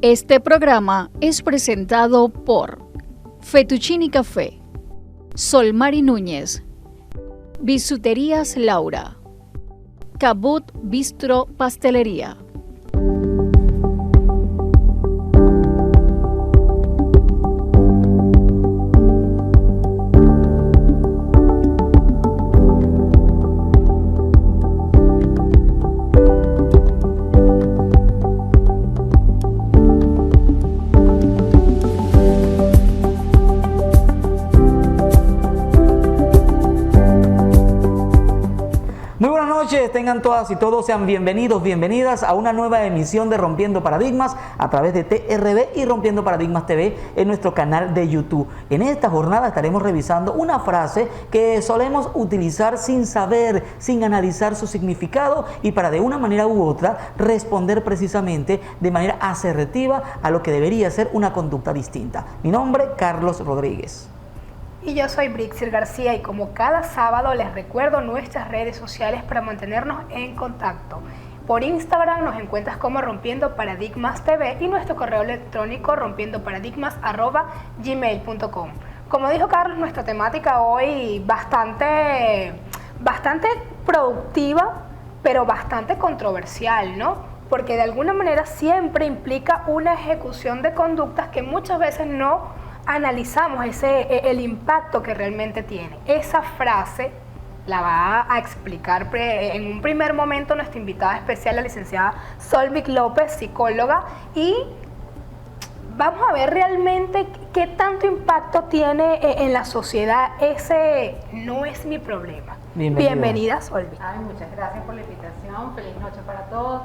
Este programa es presentado por Fettuccini Café, Solmari Núñez, Bisuterías Laura, Cabot Bistro Pastelería. Tengan todas y todos, sean bienvenidos, bienvenidas a una nueva emisión de Rompiendo Paradigmas a través de TRB y Rompiendo Paradigmas TV en nuestro canal de YouTube. En esta jornada estaremos revisando una frase que solemos utilizar sin saber, sin analizar su significado y para de una manera u otra responder precisamente de manera asertiva a lo que debería ser una conducta distinta. Mi nombre, Carlos Rodríguez. Y yo soy Brixir García y como cada sábado les recuerdo nuestras redes sociales para mantenernos en contacto. Por Instagram nos encuentras como Rompiendo Paradigmas TV y nuestro correo electrónico rompiendoparadigmas@gmail.com. Como dijo Carlos, nuestra temática hoy bastante productiva, pero bastante controversial, ¿no? Porque de alguna manera siempre implica una ejecución de conductas que muchas veces no analizamos el impacto que realmente tiene. Esa frase la va a explicar en un primer momento nuestra invitada especial, la licenciada Solvic López, psicóloga, y vamos a ver realmente qué tanto impacto tiene en la sociedad ese no es mi problema. Bienvenida, Solvic. Ay, muchas gracias por la invitación, feliz noche para todos.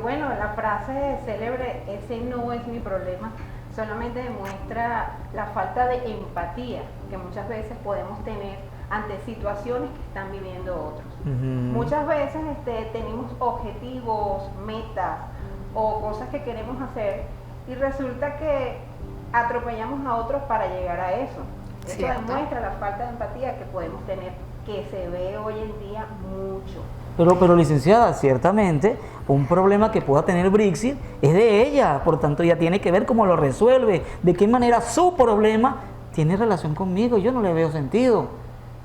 Bueno, la frase célebre, ese no es mi problema, solamente demuestra la falta de empatía que muchas veces podemos tener ante situaciones que están viviendo otros. Muchas veces tenemos objetivos, metas o cosas que queremos hacer y resulta que atropellamos a otros para llegar a eso. Eso demuestra la falta de empatía que podemos tener, que se ve hoy en día mucho. Pero licenciada, ciertamente un problema que pueda tener Brixir es de ella, por tanto ella tiene que ver cómo lo resuelve, de qué manera su problema tiene relación conmigo, yo no le veo sentido.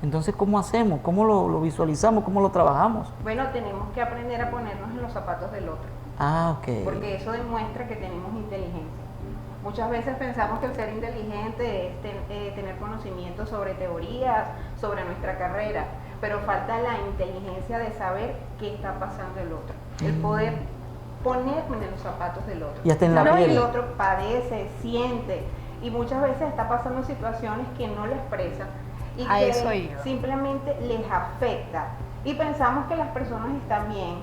Entonces, ¿cómo hacemos? ¿Cómo lo visualizamos? ¿Cómo lo trabajamos? Bueno, tenemos que aprender a ponernos en los zapatos del otro. Ok. Porque eso demuestra que tenemos inteligencia. Muchas veces pensamos que el ser inteligente es tener conocimiento sobre teorías, sobre nuestra carrera, pero falta la inteligencia de saber qué está pasando el otro, el poder ponerme en los zapatos del otro. Y hasta en la piel. El otro padece, siente, y muchas veces está pasando situaciones que no le expresan y que simplemente les afecta. Y pensamos que las personas están bien.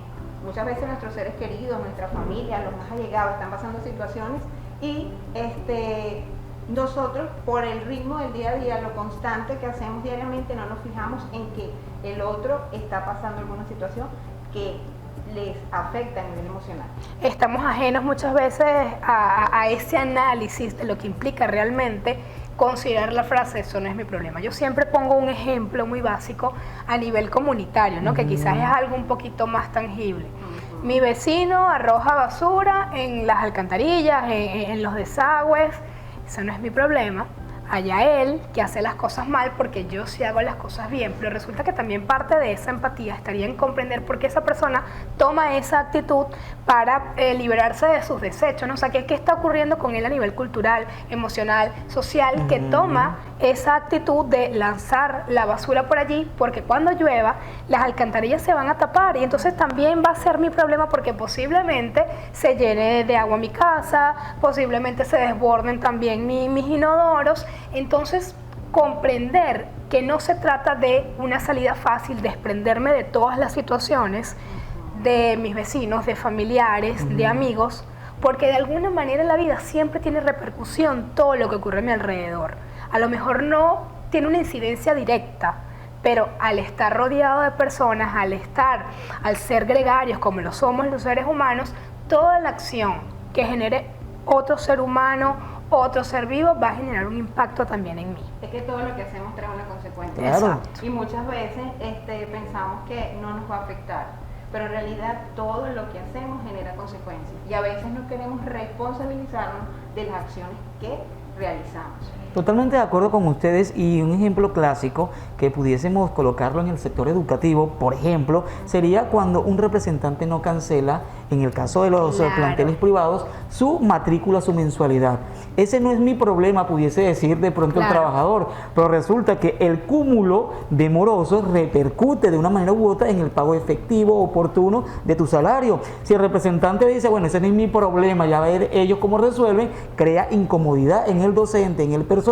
Muchas veces nuestros seres queridos, nuestra familia, los más allegados están pasando situaciones y nosotros, por el ritmo del día a día, lo constante que hacemos diariamente, no nos fijamos en que el otro está pasando alguna situación que les afecta a nivel emocional. Estamos ajenos muchas veces a ese análisis de lo que implica realmente considerar la frase, eso no es mi problema. Yo siempre pongo un ejemplo muy básico a nivel comunitario, ¿no? Que quizás es algo un poquito más tangible. Mi vecino arroja basura en las alcantarillas, en los desagües. Eso no es mi problema. Allá él que hace las cosas mal porque yo sí hago las cosas bien, pero resulta que también parte de esa empatía estaría en comprender por qué esa persona toma esa actitud para liberarse de sus desechos, ¿no? O sea, ¿qué está ocurriendo con él a nivel cultural, emocional, social, que toma esa actitud de lanzar la basura por allí porque cuando llueva las alcantarillas se van a tapar y entonces también va a ser mi problema porque posiblemente se llene de agua mi casa, posiblemente se desborden también mis inodoros? Entonces, comprender que no se trata de una salida fácil, desprenderme de todas las situaciones, de mis vecinos, de familiares, de amigos, porque de alguna manera en la vida siempre tiene repercusión todo lo que ocurre a mi alrededor. A lo mejor no tiene una incidencia directa, pero al estar rodeado de personas, al ser gregarios como lo somos los seres humanos, toda la acción que genere otro ser humano, otro ser vivo, va a generar un impacto también en mí. Es que todo lo que hacemos trae una consecuencia. Claro. Y muchas veces pensamos que no nos va a afectar. pero en realidad todo lo que hacemos genera consecuencias y a veces no queremos responsabilizarnos de las acciones que realizamos. Totalmente de acuerdo con ustedes, y un ejemplo clásico que pudiésemos colocarlo en el sector educativo, por ejemplo, sería cuando un representante no cancela, en el caso de los planteles privados, su matrícula, su mensualidad. Ese no es mi problema, pudiese decir de pronto el trabajador, pero resulta que el cúmulo de morosos repercute de una manera u otra en el pago efectivo oportuno de tu salario. Si el representante dice, bueno, ese no es mi problema, ya ver ellos cómo resuelven, crea incomodidad en el docente, en el personal,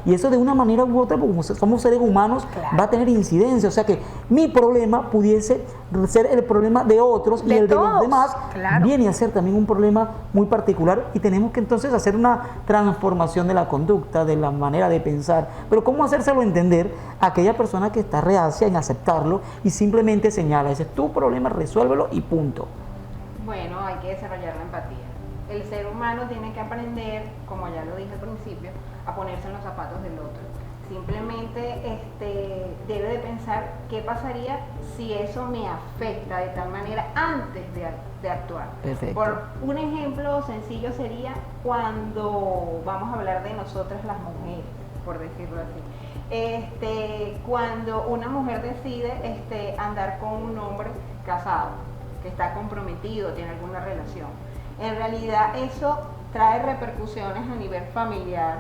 y eso de una manera u otra, como somos seres humanos, va a tener incidencia. O sea que mi problema pudiese ser el problema de otros, y el de los demás viene a ser también un problema muy particular, y tenemos que entonces hacer una transformación de la conducta, de la manera de pensar. Pero ¿cómo hacérselo entender a aquella persona que está reacia en aceptarlo y simplemente señala, ese es tu problema, resuélvelo y punto? Bueno, hay que desarrollar la empatía. El ser humano tiene que aprender, como ya lo dije al principio, a ponerse en los zapatos del otro. Simplemente debe de pensar qué pasaría si eso me afecta de tal manera antes de actuar. Perfecto. Por un ejemplo sencillo sería cuando vamos a hablar de nosotras las mujeres, por decirlo así. Cuando una mujer decide andar con un hombre casado, que está comprometido, tiene alguna relación. En realidad eso trae repercusiones a nivel familiar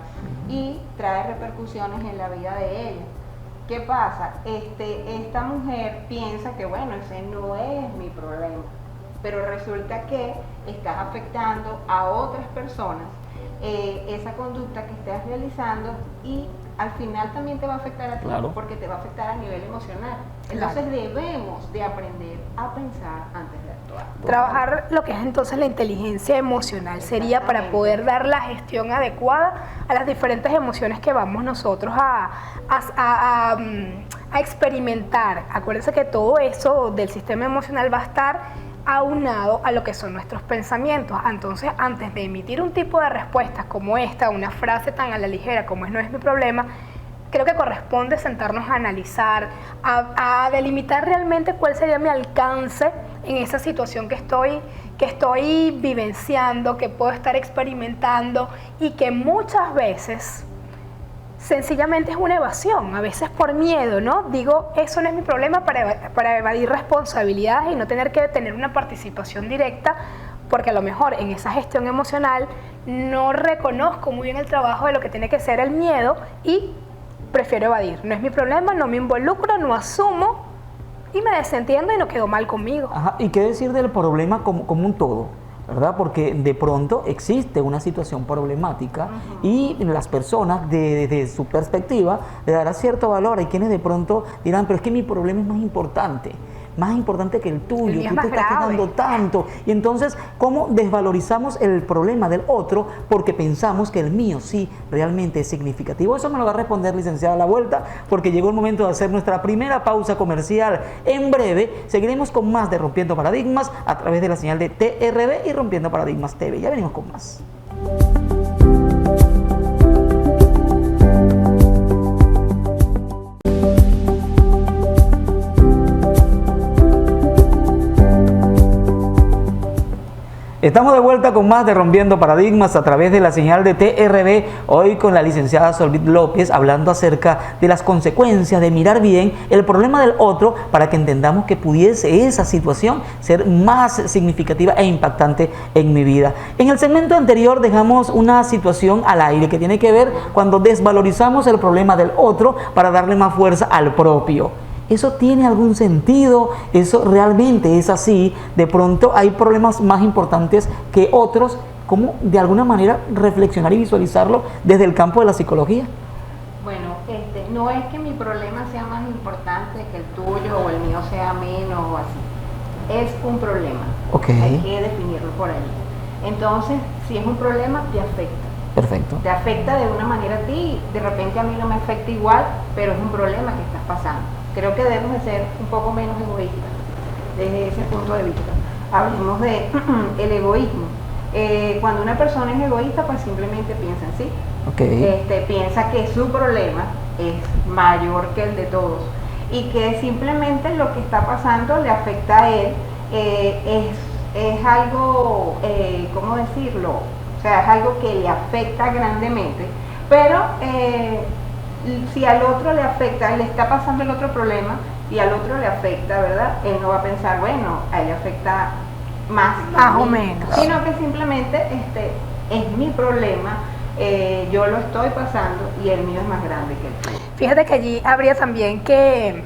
y trae repercusiones en la vida de ella. ¿Qué pasa? Esta mujer piensa que bueno, ese no es mi problema, pero resulta que estás afectando a otras personas esa conducta que estás realizando, y al final también te va a afectar a ti, porque te va a afectar a nivel emocional. Entonces debemos de aprender a pensar antes de actuar. Trabajar lo que es entonces la inteligencia emocional sería para poder dar la gestión adecuada a las diferentes emociones que vamos nosotros a experimentar. Acuérdense que todo eso del sistema emocional va a estar aunado a lo que son nuestros pensamientos. Entonces, antes de emitir un tipo de respuestas como esta, una frase tan a la ligera como es "no es mi problema", creo que corresponde sentarnos a analizar, a delimitar realmente cuál sería mi alcance en esa situación que estoy vivenciando, que puedo estar experimentando, y que muchas veces sencillamente es una evasión, a veces por miedo, ¿no? Digo, eso no es mi problema, para evadir responsabilidades y no tener que tener una participación directa, porque a lo mejor en esa gestión emocional no reconozco muy bien el trabajo de lo que tiene que ser el miedo y prefiero evadir. No es mi problema, no me involucro, no asumo y me desentiendo y no quedo mal conmigo. Ajá, ¿y qué decir del problema como un todo? ¿Verdad? Porque de pronto existe una situación problemática y las personas desde su perspectiva le dará cierto valor. Hay quienes de pronto dirán, pero es que mi problema es más importante que el tuyo, tú te estás quejando tanto. Y entonces, ¿cómo desvalorizamos el problema del otro porque pensamos que el mío sí realmente es significativo? Eso me lo va a responder licenciada a la vuelta, porque llegó el momento de hacer nuestra primera pausa comercial. En breve seguiremos con más de Rompiendo Paradigmas a través de la señal de TRB y Rompiendo Paradigmas TV. Ya venimos con más. Estamos de vuelta con más de Rompiendo Paradigmas a través de la señal de TRB, hoy con la licenciada Solvit López, hablando acerca de las consecuencias de mirar bien el problema del otro para que entendamos que pudiese esa situación ser más significativa e impactante en mi vida. En el segmento anterior dejamos una situación al aire que tiene que ver cuando desvalorizamos el problema del otro para darle más fuerza al propio. ¿Eso tiene algún sentido? ¿Eso realmente es así? De pronto hay problemas más importantes que otros. ¿Cómo de alguna manera reflexionar y visualizarlo desde el campo de la psicología? Bueno, no es que mi problema sea más importante que el tuyo o el mío sea menos o así. Es un problema. Hay que definirlo por ahí. Entonces, si es un problema, te afecta. Perfecto. Te afecta de una manera a ti, de repente a mí no me afecta igual, pero es un problema que estás pasando. Creo que debemos de ser un poco menos egoístas desde ese punto de vista. Hablemos de el egoísmo. Cuando una persona es egoísta, pues simplemente piensa en sí. Piensa que su problema es mayor que el de todos y que simplemente lo que está pasando le afecta a él es algo, ¿cómo decirlo? O sea, es algo que le afecta grandemente, pero si al otro le afecta, le está pasando el otro problema y al otro le afecta, ¿verdad? Él no va a pensar, bueno, a él le afecta más o menos, sino que simplemente es mi problema, yo lo estoy pasando y el mío es más grande que el tuyo. Fíjate que allí habría también que,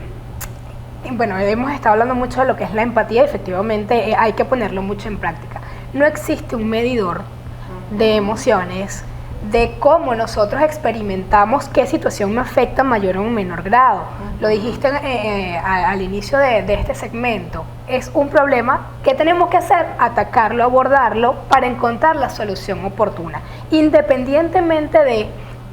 bueno, hemos estado hablando mucho de lo que es la empatía, efectivamente hay que ponerlo mucho en práctica. No existe un medidor de emociones, de cómo nosotros experimentamos qué situación me afecta en mayor o menor grado. Lo dijiste al inicio de este segmento. Es un problema que tenemos que hacer, atacarlo, abordarlo para encontrar la solución oportuna, independientemente de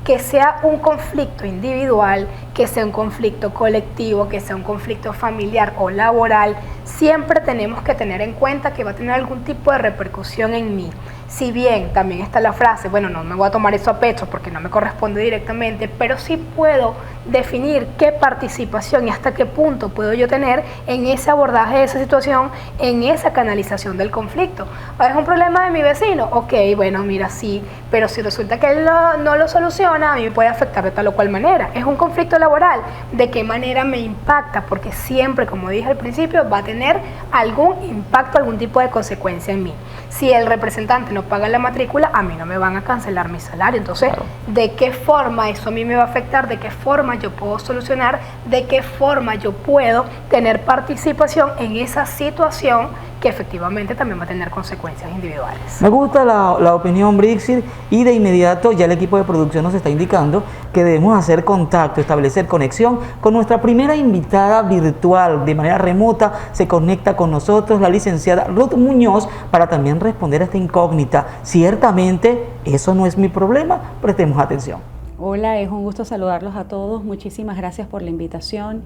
que sea un conflicto individual, que sea un conflicto colectivo, que sea un conflicto familiar o laboral. Siempre tenemos que tener en cuenta que va a tener algún tipo de repercusión en mí. Si bien también está la frase, bueno, no me voy a tomar eso a pecho porque no me corresponde directamente, pero sí puedo definir qué participación y hasta qué punto puedo yo tener en ese abordaje de esa situación, en esa canalización del conflicto. ¿Es un problema de mi vecino? Ok, bueno, mira, sí, pero si resulta que él no lo soluciona, a mí me puede afectar de tal o cual manera. Es un conflicto laboral, ¿de qué manera me impacta? Porque siempre, como dije al principio, va a tener algún impacto, algún tipo de consecuencia en mí. Si el representante no paga la matrícula, a mí no me van a cancelar mi salario. Entonces, claro, ¿de qué forma eso a mí me va a afectar? ¿De qué forma yo puedo solucionar? ¿De qué forma yo puedo tener participación en esa situación que efectivamente también va a tener consecuencias individuales? Me gusta la opinión, Brixir, y de inmediato ya el equipo de producción nos está indicando que debemos hacer contacto, establecer conexión con nuestra primera invitada virtual. De manera remota se conecta con nosotros la licenciada Ruth Muñoz para también responder a esta incógnita. Ciertamente, eso no es mi problema, prestemos atención. Hola, es un gusto saludarlos a todos. Muchísimas gracias por la invitación.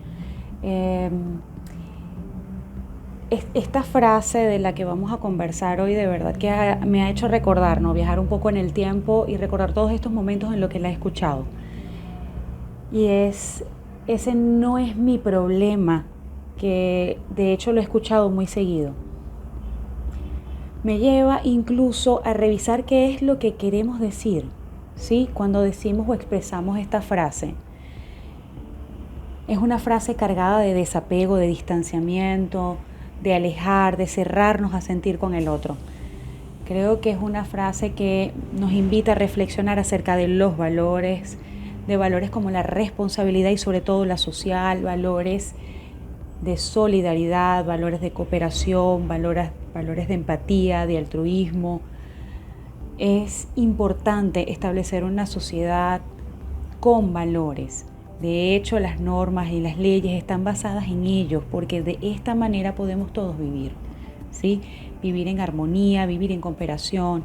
Esta frase de la que vamos a conversar hoy de verdad que me ha hecho recordar, ¿no? Viajar un poco en el tiempo y recordar todos estos momentos en los que la he escuchado. Y ese no es mi problema, que de hecho lo he escuchado muy seguido. Me lleva incluso a revisar qué es lo que queremos decir, ¿sí? Cuando decimos o expresamos esta frase. Es una frase cargada de desapego, de distanciamiento, de alejar, de cerrarnos a sentir con el otro. Creo que es una frase que nos invita a reflexionar acerca de los valores, de valores como la responsabilidad y sobre todo la social, valores de solidaridad, valores de cooperación, valores de empatía, de altruismo. Es importante establecer una sociedad con valores. De hecho, las normas y las leyes están basadas en ellos, porque de esta manera podemos todos vivir, ¿sí? Vivir en armonía, vivir en cooperación,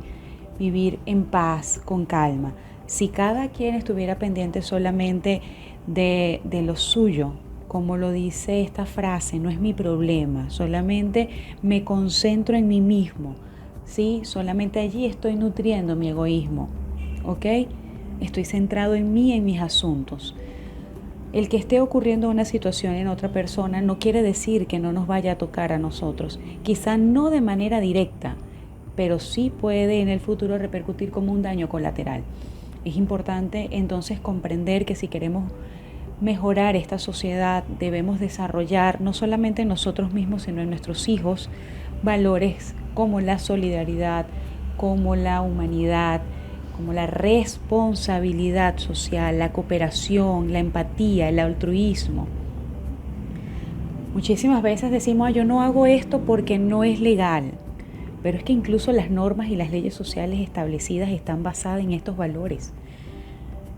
vivir en paz, con calma. Si cada quien estuviera pendiente solamente de lo suyo, como lo dice esta frase, no es mi problema, solamente me concentro en mí mismo, ¿sí? Solamente allí estoy nutriendo mi egoísmo, ¿ok? Estoy centrado en mí, en mis asuntos. El que esté ocurriendo una situación en otra persona no quiere decir que no nos vaya a tocar a nosotros. Quizá no de manera directa, pero sí puede en el futuro repercutir como un daño colateral. Es importante entonces comprender que si queremos mejorar esta sociedad, debemos desarrollar no solamente en nosotros mismos, sino en nuestros hijos, valores como la solidaridad, como la humanidad, como la responsabilidad social, la cooperación, la empatía, el altruismo. Muchísimas veces decimos, yo no hago esto porque no es legal, pero es que incluso las normas y las leyes sociales establecidas están basadas en estos valores.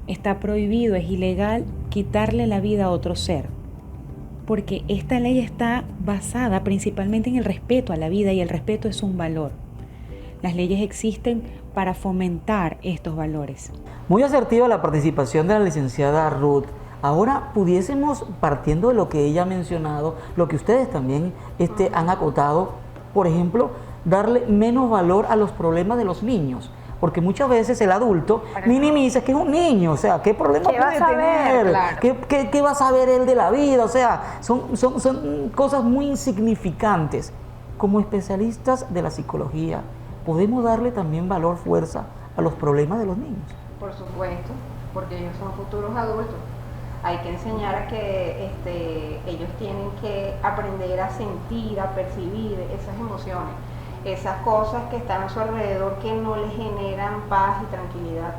Está prohibido, es ilegal quitarle la vida a otro ser, porque esta ley está basada principalmente en el respeto a la vida y el respeto es un valor. Las leyes existen para fomentar estos valores. Muy asertiva la participación de la licenciada Ruth. Ahora pudiésemos, partiendo de lo que ella ha mencionado, lo que ustedes también han acotado, por ejemplo, darle menos valor a los problemas de los niños. Porque muchas veces el adulto minimiza que es un niño, o sea, ¿qué problema puede tener? Claro. ¿Qué va a saber él de la vida? O sea, son cosas muy insignificantes. como especialistas de la psicología, podemos darle también valor, fuerza a los problemas de los niños. Por supuesto, porque ellos son futuros adultos. Hay que enseñar a que ellos tienen que aprender a sentir, a percibir esas emociones, esas cosas que están a su alrededor que no les generan paz y tranquilidad,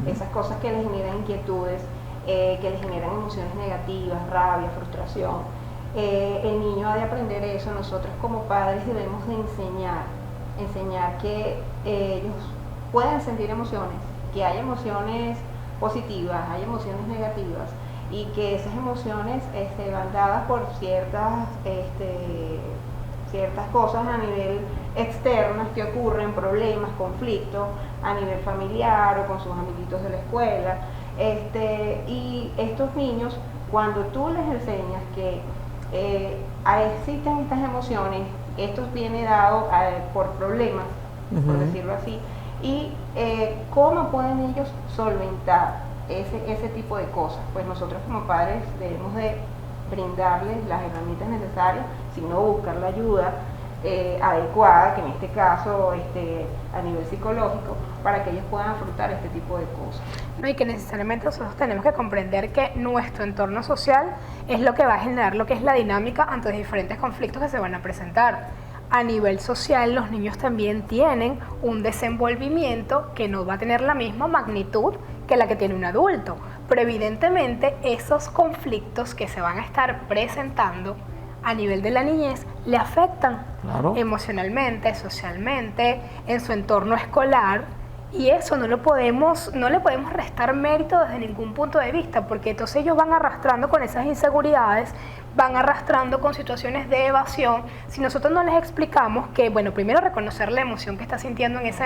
esas cosas que les generan inquietudes, que les generan emociones negativas, rabia, frustración. El niño ha de aprender eso. Nosotros como padres debemos de enseñar que ellos pueden sentir emociones, que hay emociones positivas, hay emociones negativas, y que esas emociones van dadas por ciertas cosas a nivel externas que ocurren, problemas, conflictos a nivel familiar o con sus amiguitos de la escuela. Y estos niños, cuando tú les enseñas que existen estas emociones, esto viene dado por problemas, por decirlo así, y cómo pueden ellos solventar ese tipo de cosas. Pues nosotros como padres debemos de brindarles las herramientas necesarias, sino buscar la ayuda adecuada, que en este caso a nivel psicológico, para que ellos puedan afrontar este tipo de cosas. No, y que necesariamente nosotros tenemos que comprender que nuestro entorno social es lo que va a generar lo que es la dinámica ante los diferentes conflictos que se van a presentar. A nivel social, los niños también tienen un desenvolvimiento que no va a tener la misma magnitud que la que tiene un adulto, pero evidentemente esos conflictos que se van a estar presentando a nivel de la niñez le afectan emocionalmente, socialmente, en su entorno escolar, y eso no le podemos restar mérito desde ningún punto de vista, porque entonces ellos van arrastrando con esas inseguridades, van arrastrando con situaciones de evasión. Si nosotros no les explicamos que, bueno, primero reconocer la emoción que está sintiendo en esa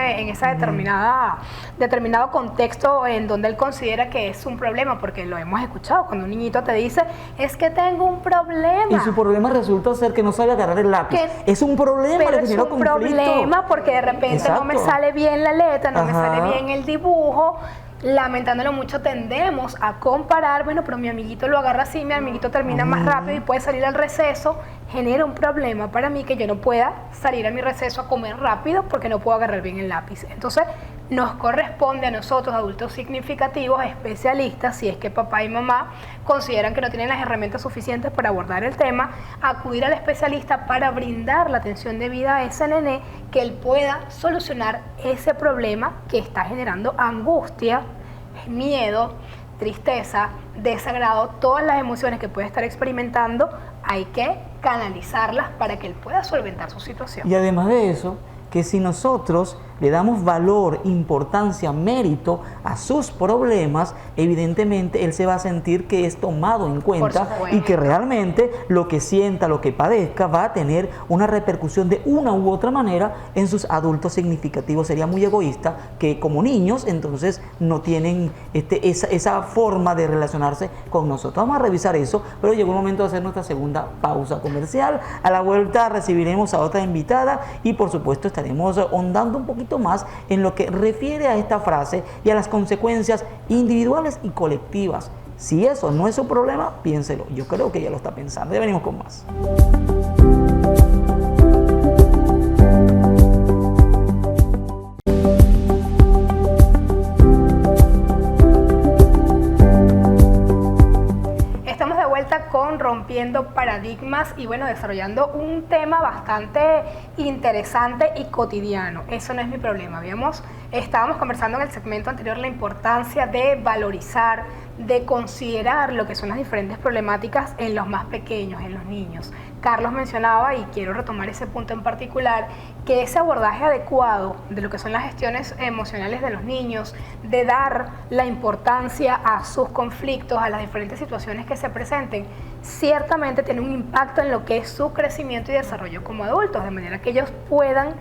determinado contexto en donde él considera que es un problema, porque lo hemos escuchado, cuando un niñito te dice, es que tengo un problema. Y su problema resulta ser que no sabe agarrar el lápiz. Es un problema, pero le generó conflicto. Es un problema porque de repente no me sale bien la letra, no me sale bien el dibujo. Lamentándolo mucho, tendemos a comparar, bueno, pero mi amiguito lo agarra así, mi amiguito termina más rápido y puede salir al receso. Genera un problema para mí que yo no pueda salir a mi receso a comer rápido porque no puedo agarrar bien el lápiz. Entonces, nos corresponde a nosotros, adultos significativos, especialistas, si es que papá y mamá consideran que no tienen las herramientas suficientes para abordar el tema, acudir al especialista para brindar la atención debida a ese nené, que él pueda solucionar ese problema que está generando angustia, miedo, tristeza, desagrado, todas las emociones que puede estar experimentando. Hay que canalizarlas para que él pueda solventar su situación. Y además de eso, que si nosotros le damos valor, importancia, mérito a sus problemas, evidentemente él se va a sentir que es tomado en cuenta y que realmente lo que sienta, lo que padezca, va a tener una repercusión de una u otra manera en sus adultos significativos. Sería muy egoísta que como niños entonces no tienen esa forma de relacionarse con nosotros. Vamos a revisar eso, pero llegó el momento de hacer nuestra segunda pausa comercial. A la vuelta recibiremos a otra invitada y por supuesto estaremos ahondando un poquito más en lo que refiere a esta frase y a las consecuencias individuales y colectivas. Si eso no es su problema, piénselo. Yo creo que ya lo está pensando. Ya venimos con más. Con Rompiendo Paradigmas y bueno, desarrollando un tema bastante interesante y cotidiano. Eso no es mi problema. Estábamos conversando en el segmento anterior la importancia de valorizar, de considerar lo que son las diferentes problemáticas en los más pequeños, en los niños. Carlos mencionaba, y quiero retomar ese punto en particular, que ese abordaje adecuado de lo que son las gestiones emocionales de los niños, de dar la importancia a sus conflictos, a las diferentes situaciones que se presenten, ciertamente tiene un impacto en lo que es su crecimiento y desarrollo como adultos, de manera que ellos puedan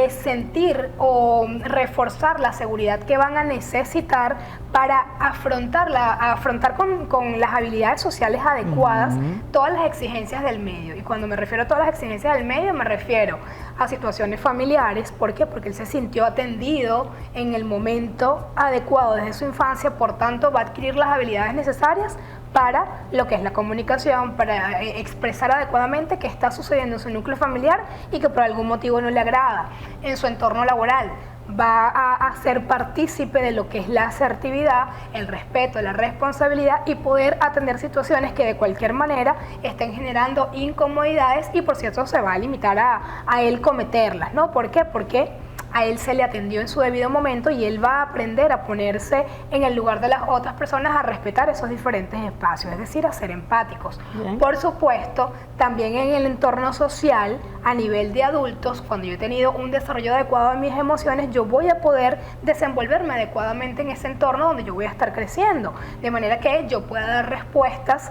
sentir o reforzar la seguridad que van a necesitar para afrontar con las habilidades sociales adecuadas todas las exigencias del medio. Y cuando me refiero a todas las exigencias del medio, me refiero a situaciones familiares. ¿Por qué? Porque él se sintió atendido en el momento adecuado desde su infancia, por tanto va a adquirir las habilidades necesarias para lo que es la comunicación, para expresar adecuadamente qué está sucediendo en su núcleo familiar y que por algún motivo no le agrada, en su entorno laboral. Va a ser partícipe de lo que es la asertividad, el respeto, la responsabilidad y poder atender situaciones que de cualquier manera estén generando incomodidades y por cierto se va a limitar a él cometerlas, ¿no? ¿Por qué? Porque a él se le atendió en su debido momento y él va a aprender a ponerse en el lugar de las otras personas, a respetar esos diferentes espacios, es decir, a ser empáticos. Bien. Por supuesto, también en el entorno social, a nivel de adultos, cuando yo he tenido un desarrollo adecuado de mis emociones, yo voy a poder desenvolverme adecuadamente en ese entorno donde yo voy a estar creciendo, de manera que yo pueda dar respuestas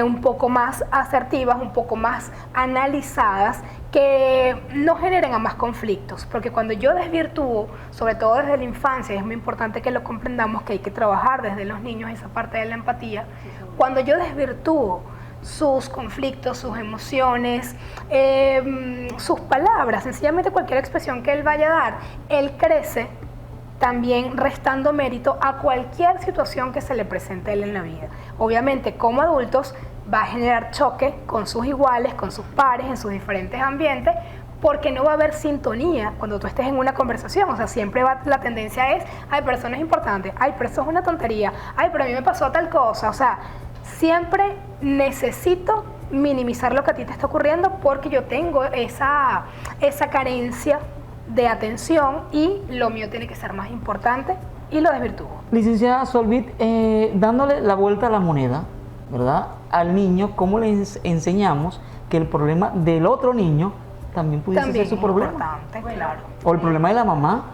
un poco más asertivas, un poco más analizadas, que no generen a más conflictos, porque cuando yo desvirtúo, sobre todo desde la infancia, es muy importante que lo comprendamos, que hay que trabajar desde los niños esa parte de la empatía, cuando yo desvirtúo sus conflictos, sus emociones, sus palabras, sencillamente cualquier expresión que él vaya a dar, él crece también restando mérito a cualquier situación que se le presente a él en la vida. Obviamente, como adultos, va a generar choque con sus iguales, con sus pares, en sus diferentes ambientes, porque no va a haber sintonía cuando tú estés en una conversación. O sea, siempre la tendencia es, ay, pero eso no es importante, ay, pero eso es una tontería, ay, pero a mí me pasó tal cosa. O sea, siempre necesito minimizar lo que a ti te está ocurriendo porque yo tengo esa carencia de atención y lo mío tiene que ser más importante y lo desvirtúo. Licenciada Solbit, dándole la vuelta a la moneda, ¿verdad? Al niño, ¿cómo le enseñamos que el problema del otro niño también pudiese ser su problema? Importante, bueno, claro. O el problema de la mamá.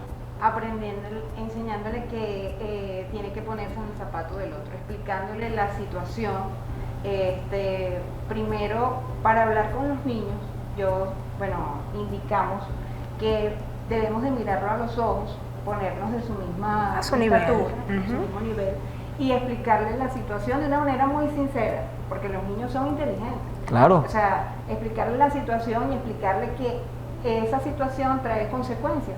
Enseñándole que tiene que ponerse en el zapato del otro, explicándole la situación. Primero, para hablar con los niños, indicamos que debemos de mirarlo a los ojos, ponernos de su misma estatura, de su mismo nivel, y explicarle la situación de una manera muy sincera, porque los niños son inteligentes. Claro. O sea, explicarle la situación y explicarle que esa situación trae consecuencias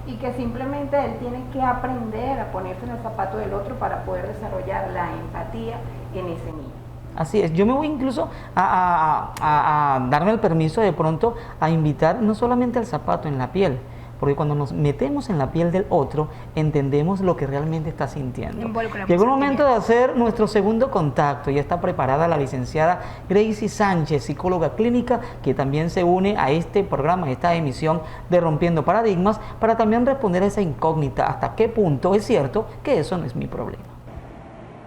y que simplemente él tiene que aprender a ponerse en el zapato del otro para poder desarrollar la empatía en ese niño. Así es, yo me voy incluso a darme el permiso de pronto a invitar no solamente al zapato en la piel, porque cuando nos metemos en la piel del otro, entendemos lo que realmente está sintiendo. Llegó el momento de hacer nuestro segundo contacto. Ya está preparada la licenciada Gracie Sánchez, psicóloga clínica, que también se une a este programa, a esta emisión de Rompiendo Paradigmas, para también responder a esa incógnita, hasta qué punto es cierto que eso no es mi problema.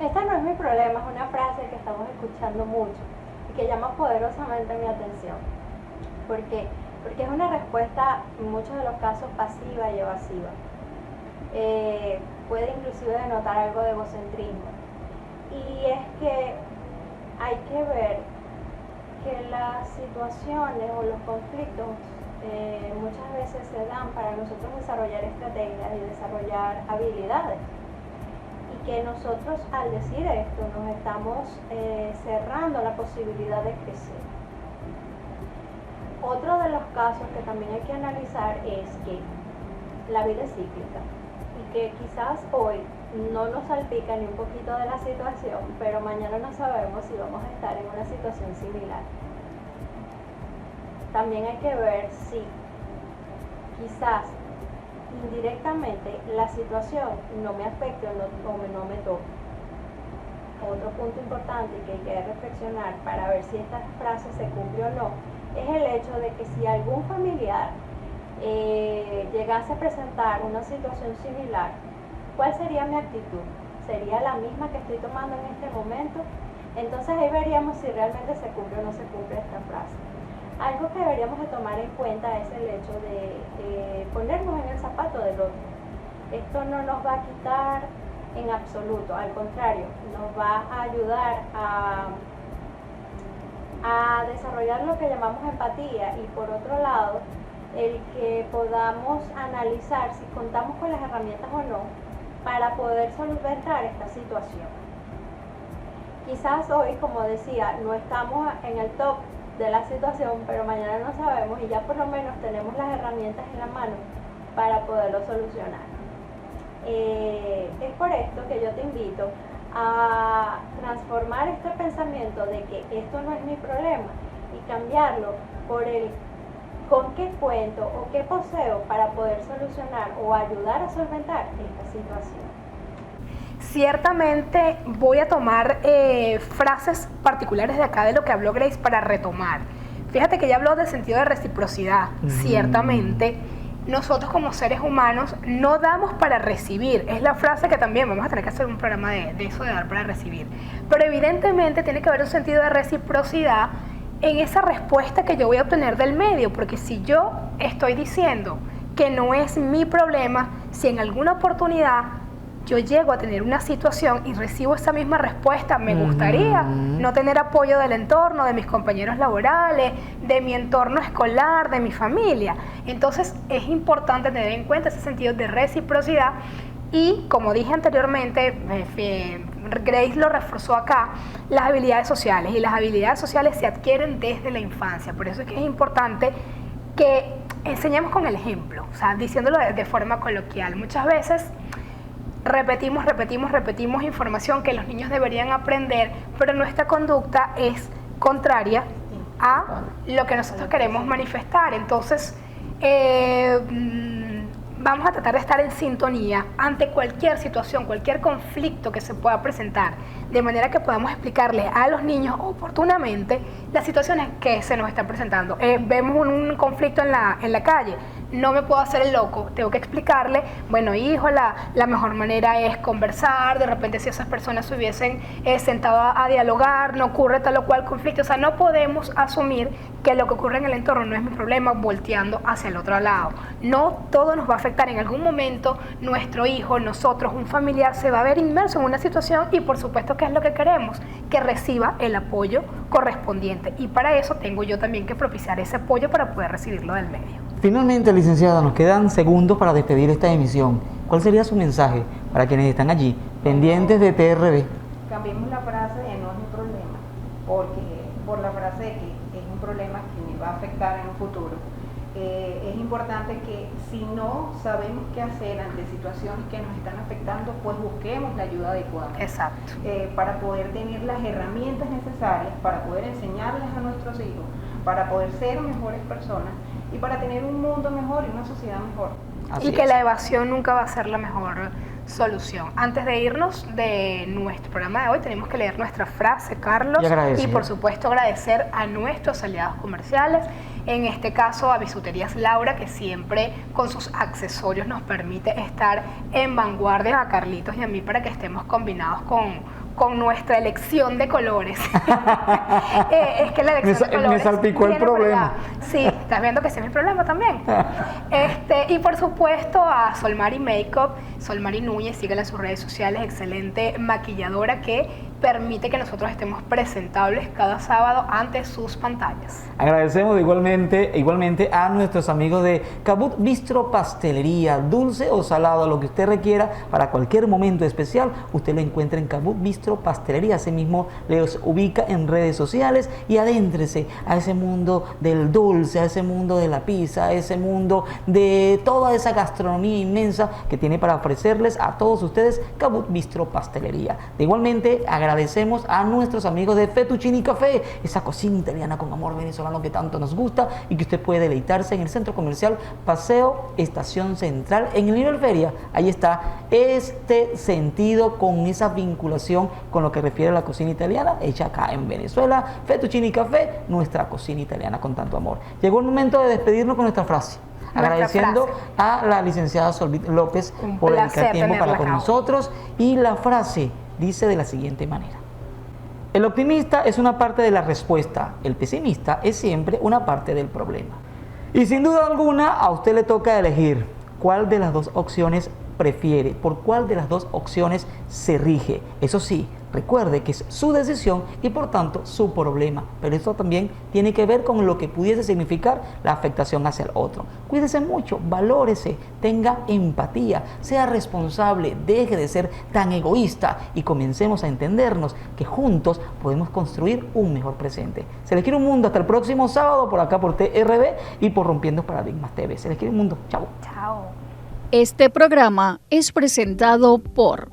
Esta no es mi problema, es una frase que estamos escuchando mucho y que llama poderosamente mi atención. Porque es una respuesta en muchos de los casos pasiva y evasiva. Puede inclusive denotar algo de egocentrismo. Y es que hay que ver que las situaciones o los conflictos muchas veces se dan para nosotros desarrollar estrategias y desarrollar habilidades. Y que nosotros al decir esto nos estamos cerrando la posibilidad de crecer. Otro de los casos que también hay que analizar es que la vida es cíclica y que quizás hoy no nos salpica ni un poquito de la situación, pero mañana no sabemos si vamos a estar en una situación similar. También hay que ver si quizás indirectamente la situación no me afecte o no me toque. Otro punto importante que hay que reflexionar para ver si esta frase se cumple o no es el hecho de que si algún familiar llegase a presentar una situación similar, ¿cuál sería mi actitud? ¿Sería la misma que estoy tomando en este momento? Entonces ahí veríamos si realmente se cumple o no se cumple esta frase. Algo que deberíamos de tomar en cuenta es el hecho de ponernos en el zapato del otro. Esto no nos va a quitar en absoluto, al contrario, nos va a ayudar a desarrollar lo que llamamos empatía y por otro lado, el que podamos analizar si contamos con las herramientas o no para poder solventar esta situación. Quizás hoy, como decía, no estamos en el top de la situación, pero mañana no sabemos y ya por lo menos tenemos las herramientas en la mano para poderlo solucionar. Es por esto que yo te invito a transformar este pensamiento de que esto no es mi problema y cambiarlo por el con qué cuento o qué poseo para poder solucionar o ayudar a solventar esta situación. Ciertamente voy a tomar frases particulares de acá de lo que habló Grace para retomar. Fíjate que ella habló del sentido de reciprocidad. Ciertamente, nosotros como seres humanos no damos para recibir. Es la frase que también vamos a tener que hacer un programa de eso de dar para recibir. Pero evidentemente tiene que haber un sentido de reciprocidad en esa respuesta que yo voy a obtener del medio, porque si yo estoy diciendo que no es mi problema, si en alguna oportunidad yo llego a tener una situación y recibo esa misma respuesta, me gustaría no tener apoyo del entorno, de mis compañeros laborales, de mi entorno escolar, de mi familia. Entonces es importante tener en cuenta ese sentido de reciprocidad y, como dije anteriormente, Grace lo reforzó acá, las habilidades sociales. Y las habilidades sociales se adquieren desde la infancia. Por eso es que es importante que enseñemos con el ejemplo, o sea, diciéndolo de forma coloquial. Muchas veces repetimos información que los niños deberían aprender, pero nuestra conducta es contraria a lo que nosotros queremos manifestar. Entonces, vamos a tratar de estar en sintonía ante cualquier situación, cualquier conflicto que se pueda presentar, de manera que podamos explicarles a los niños oportunamente las situaciones que se nos están presentando. Vemos un conflicto en la calle, no me puedo hacer el loco, tengo que explicarle, bueno, hijo, la mejor manera es conversar. De repente, si esas personas se hubiesen sentado a dialogar, no ocurre tal o cual conflicto. O sea, no podemos asumir que lo que ocurre en el entorno no es mi problema, volteando hacia el otro lado. No todo nos va a afectar. En algún momento nuestro hijo, nosotros, un familiar se va a ver inmerso en una situación y por supuesto que es lo que queremos, que reciba el apoyo correspondiente, y para eso tengo yo también que propiciar ese apoyo para poder recibirlo del medio. Finalmente, licenciada, nos quedan segundos para despedir esta emisión. ¿Cuál sería su mensaje para quienes están allí, pendientes de TRB? Cambiemos la frase de no es mi problema, porque por la frase de que es un problema que me va a afectar en un futuro. Es importante que si no sabemos qué hacer ante situaciones que nos están afectando, pues busquemos la ayuda adecuada. Exacto. Para poder tener las herramientas necesarias, para poder enseñarles a nuestros hijos, para poder ser mejores personas y para tener un mundo mejor y una sociedad mejor. Y que la evasión nunca va a ser la mejor solución. Antes de irnos de nuestro programa de hoy, tenemos que leer nuestra frase, Carlos, y por supuesto agradecer a nuestros aliados comerciales, en este caso a Bisuterías Laura, que siempre con sus accesorios nos permite estar en vanguardia, a Carlitos y a mí, para que estemos combinados con nuestra elección de colores. Es que la elección de colores me salpicó el problema. Sí, estás viendo que ese es mi problema también. Y por supuesto a Solmari Makeup, Solmari Núñez, síguela en sus redes sociales, excelente maquilladora que permite que nosotros estemos presentables cada sábado ante sus pantallas. Agradecemos igualmente a nuestros amigos de Cabut Bistro Pastelería, dulce o salado, lo que usted requiera para cualquier momento especial, usted lo encuentra en Cabut Bistro Pastelería. Asimismo, les ubica en redes sociales y adéntrese a ese mundo del dulce, a ese mundo de la pizza, a ese mundo de toda esa gastronomía inmensa que tiene para ofrecerles a todos ustedes Cabut Bistro Pastelería. Igualmente, agradecemos a nuestros amigos de Fettuccini Café, esa cocina italiana con amor venezolano que tanto nos gusta y que usted puede deleitarse en el centro comercial Paseo Estación Central, en el nivel feria. Ahí está este sentido con esa vinculación con lo que refiere a la cocina italiana hecha acá en Venezuela. Fettuccini Café, nuestra cocina italiana con tanto amor. Llegó el momento de despedirnos con nuestra frase. Agradeciendo a la licenciada Solvit López por dedicar tiempo para con nosotros. Y la frase dice de la siguiente manera: el optimista es una parte de la respuesta, el pesimista es siempre una parte del problema. Y sin duda alguna a usted le toca elegir cuál de las dos opciones prefiere, por cuál de las dos opciones se rige. Eso sí, recuerde que es su decisión y por tanto su problema, pero esto también tiene que ver con lo que pudiese significar la afectación hacia el otro. Cuídese mucho, valórese, tenga empatía, sea responsable, deje de ser tan egoísta y comencemos a entendernos que juntos podemos construir un mejor presente. Se les quiere un mundo. Hasta el próximo sábado por acá por TRB y por Rompiendo Paradigmas TV. Se les quiere un mundo. Chao. Chao. Este programa es presentado por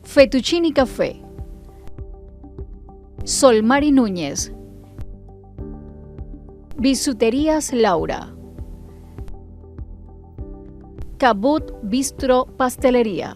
Fettuccini Café, Solmari Núñez. Bisuterías Laura. Cabot Bistro Pastelería.